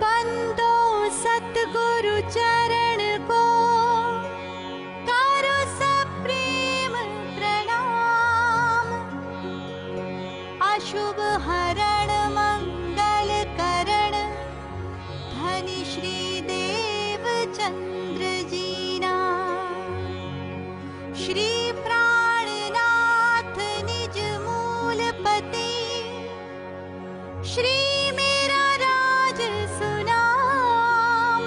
बंदो सतगुरु चरण को करो सप्रेम प्रणाम। अशुभ हरण मंगल करण धनि श्री देव चंद्र जीना। श्री प्राणनाथ निज मूल पति श्री मेरा राज सुनाम।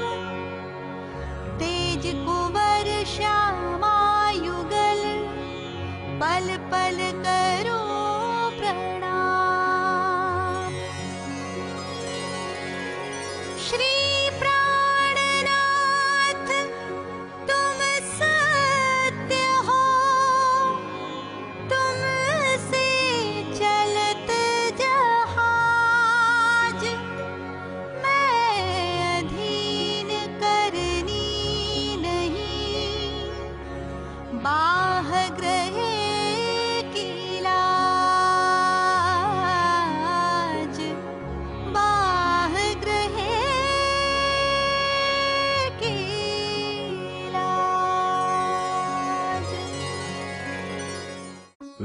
तेज कुंवर श्यामा युगल पल पल करो प्रणाम। श्री प्राणनाथ तुम सत्य हो, तुमसे चलत जहाज। मैं अधीन करनी नहीं, बाह ग्रहे की लाज। बाह ग्रहे की लाज।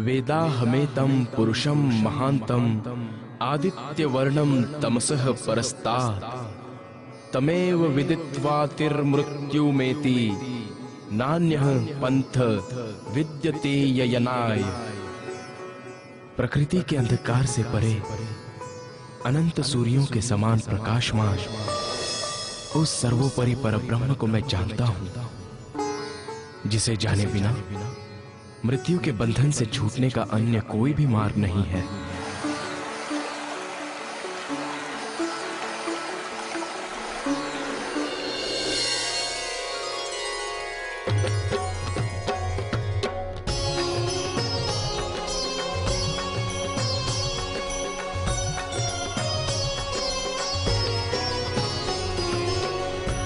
वेदाहमेतं पुरुषं महान्तं आदित्यवर्णं तमसः परस्तात् तमेव विदित्वातिर्मृत्युमेति नान्यः पंथ विद्यते ययनाय। प्रकृति के अंधकार से परे अनंत सूर्यों के समान प्रकाशमान उस सर्वोपरि परब्रह्म को मैं जानता हूं, जिसे जाने बिना मृत्यु के बंधन से छूटने का अन्य कोई भी मार्ग नहीं है।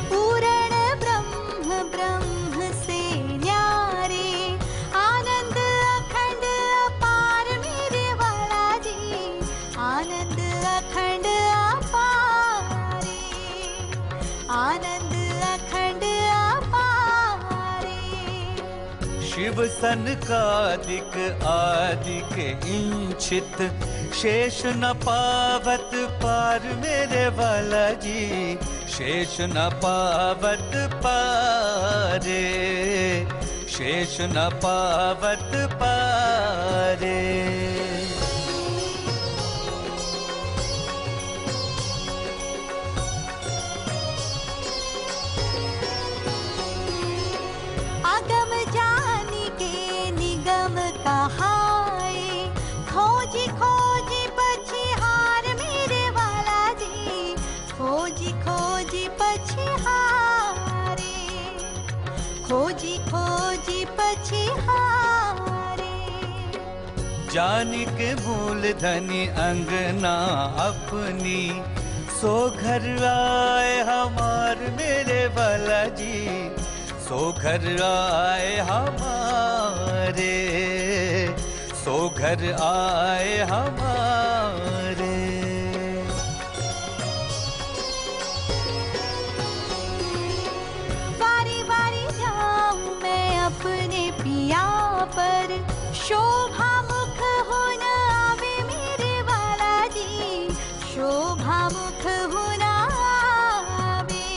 पूर्ण ब्रह्म ब्रह्म से न्यारे, आनंद अखंड अपार मेरे वाला जी। आनंद अखंड अपारे, आनंद अखंड अपारे। शिव सनकादिक आदिक इंचित शेष न पावत पार मेरे वाला जी। शेष न पावत पारे, शेष न पावत पारे। अगम जानी के निगम कहाए, खोजी खोजी पछिहार मेरे वाला जी। खोजी खोजी पछिहारे, खोजी खोजी पछिहारे। जानी के मूल धनी अंगना अपनी, सो घर आए हमार मेरे वाला जी। सो घर आए हमारे, सो घर आए हमारे। बारी बारी जाऊं मैं अपने पिया पर, शोभा मुख हो न आवे मेरे वाला जी। शोभा मुख हो न आवे,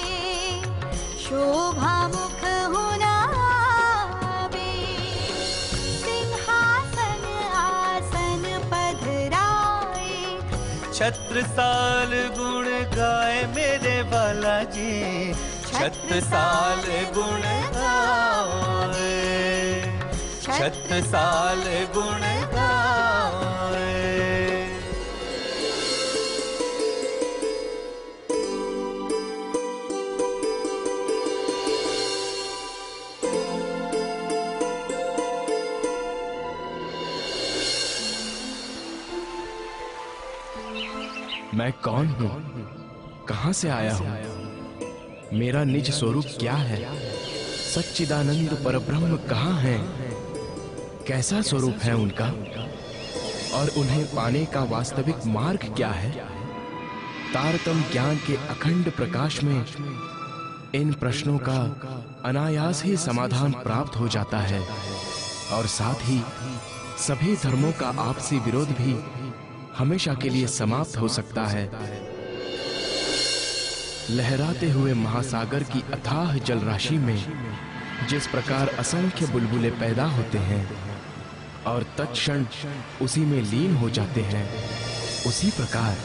शोभा मुख हो न आवे। सिंहासन आसन पधराए, छत्रसाल गुण गाए मेरे वाला जी। छत्रसाल गुण गाए, छत्रसाल गुण गाए। मैं कौन हूं, कहां से आया हूं? मेरा निज स्वरूप क्या है? सच्चिदानंद परब्रह्म कहाँ है? कैसा स्वरूप है उनका? और उन्हें पाने का वास्तविक मार्ग क्या है? तारतम्य ज्ञान के अखंड प्रकाश में इन प्रश्नों का अनायास ही समाधान प्राप्त हो जाता है और साथ ही सभी धर्मों का आपसी विरोध भी हमेशा के लिए समाप्त हो सकता है। लहराते हुए महासागर की अथाह जल राशि में जिस प्रकार असंख्य बुलबुले पैदा होते हैं और तत्क्षण उसी में लीन हो जाते हैं, उसी प्रकार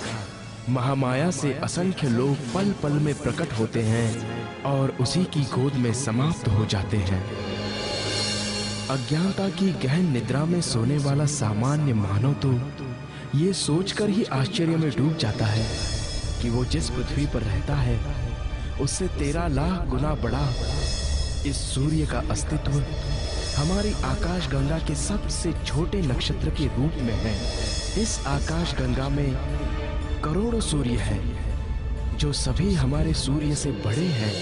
महामाया से असंख्य लोग पल पल में प्रकट होते हैं और उसी की गोद में समाप्त हो जाते हैं। अज्ञानता की गहन निद्रा में सोने वाला सामान्य मानव तो ये सोचकर ही आश्चर्य में डूब जाता है कि वो जिस पृथ्वी पर रहता है उससे 13 लाख गुना बड़ा इस सूर्य का अस्तित्व हमारी आकाश गंगा के सबसे छोटे नक्षत्र के रूप में है। इस आकाश गंगा में करोड़ों सूर्य हैं जो सभी हमारे सूर्य से बड़े हैं।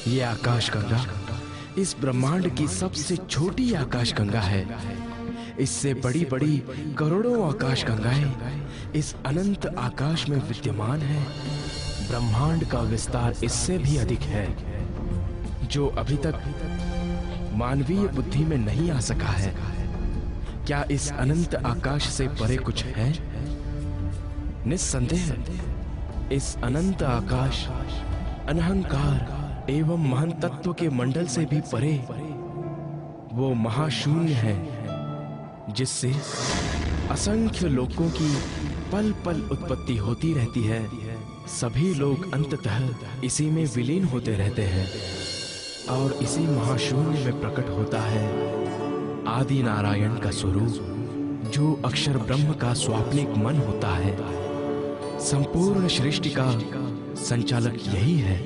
ये आकाश गंगा इस ब्रह्मांड की सबसे छोटी आकाश गंगा है। इससे बड़ी बड़ी करोड़ों आकाश गंगाएं इस अनंत आकाश में विद्यमान है। ब्रह्मांड का विस्तार इससे भी अधिक है जो अभी तक मानवीय बुद्धि में नहीं आ सका है। क्या इस अनंत आकाश से परे कुछ है? निस्संदेह इस अनंत आकाश अनहंकार एवं महान तत्व के मंडल से भी परे वो महाशून्य है जिससे असंख्य लोगों की पल पल उत्पत्ति होती रहती है। सभी लोग अंततः इसी में विलीन होते रहते हैं और इसी महाशून्य में प्रकट होता है आदि नारायण का स्वरूप जो अक्षर ब्रह्म का स्वाप्निक मन होता है। संपूर्ण सृष्टि का संचालक यही है।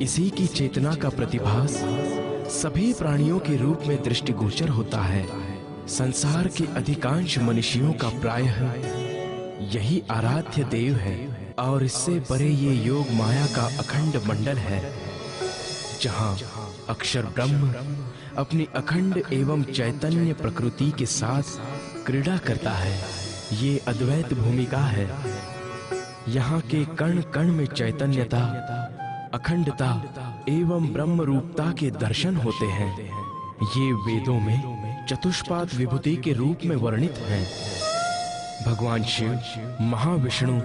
इसी की चेतना का प्रतिभास सभी प्राणियों के रूप में दृष्टिगोचर होता है। संसार के अधिकांश मनुष्यों का प्रायः यही आराध्य देव है और इससे परे ये योग माया का अखंड मंडल है जहाँ अक्षर ब्रह्म अपनी अखंड एवं चैतन्य प्रकृति के साथ क्रीड़ा करता है। ये अद्वैत भूमिका है। यहाँ के कण कण में चैतन्यता, अखंडता एवं ब्रह्म रूपता के दर्शन होते हैं। ये वेदों में चतुष्पाद विभूति के रूप में वर्णित हैं। भगवान शिव, महाविष्णु,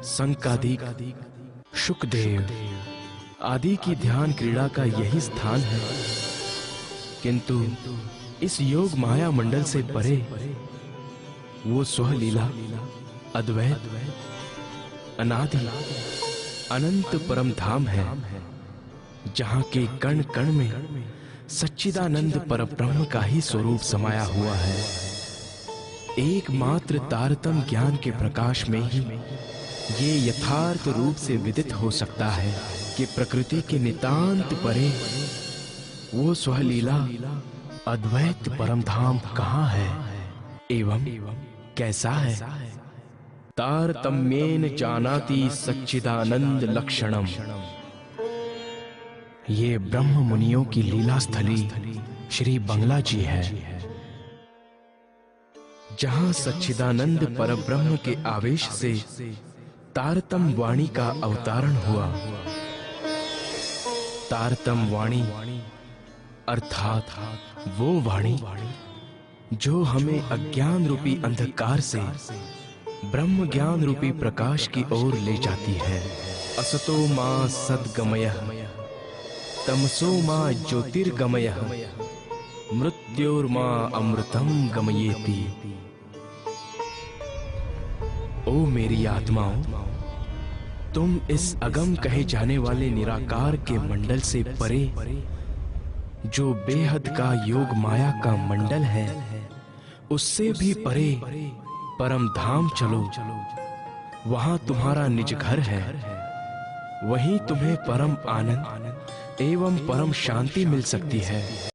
संकादिक, शुकदेव आदि की ध्यान क्रीड़ा का यही स्थान है। किंतु इस योग माया मंडल से परे वो स्वलीला अद्वैत अनादि अनंत परम धाम है जहाँ के कण कण में सच्चिदानंद परब्रह्म का ही स्वरूप समाया हुआ है। एकमात्र तारतम्य ज्ञान के प्रकाश में ही ये यथार्थ रूप से विदित हो सकता है कि प्रकृति के नितांत परे वो स्वलीला अद्वैत परम धाम कहाँ है एवं कैसा है। तारतम्येन जानाति सच्चिदानंद लक्षणम। ये ब्रह्म मुनियों की लीला स्थली श्री बंगला जी है जहां सच्चिदानंद परब्रह्म के आवेश से तारतम वाणी का अवतारण हुआ। तारतम वाणी अर्थात वो वाणी जो हमें अज्ञान रूपी अंधकार से ब्रह्म ज्ञान रूपी प्रकाश की ओर ले जाती है। असतो मां सद्गमयः तमसो मां ज्योतिर्गमयः मृत्योर्मां अमृतम गमयेति। ओ मेरी आत्माओं, तुम इस अगम कहे जाने वाले निराकार के मंडल से परे जो बेहद का योग माया का मंडल है उससे भी परे परम धाम चलो। वहां तुम्हारा निज घर है। वहीं तुम्हें परम आनंद एवं परम शांति मिल सकती है।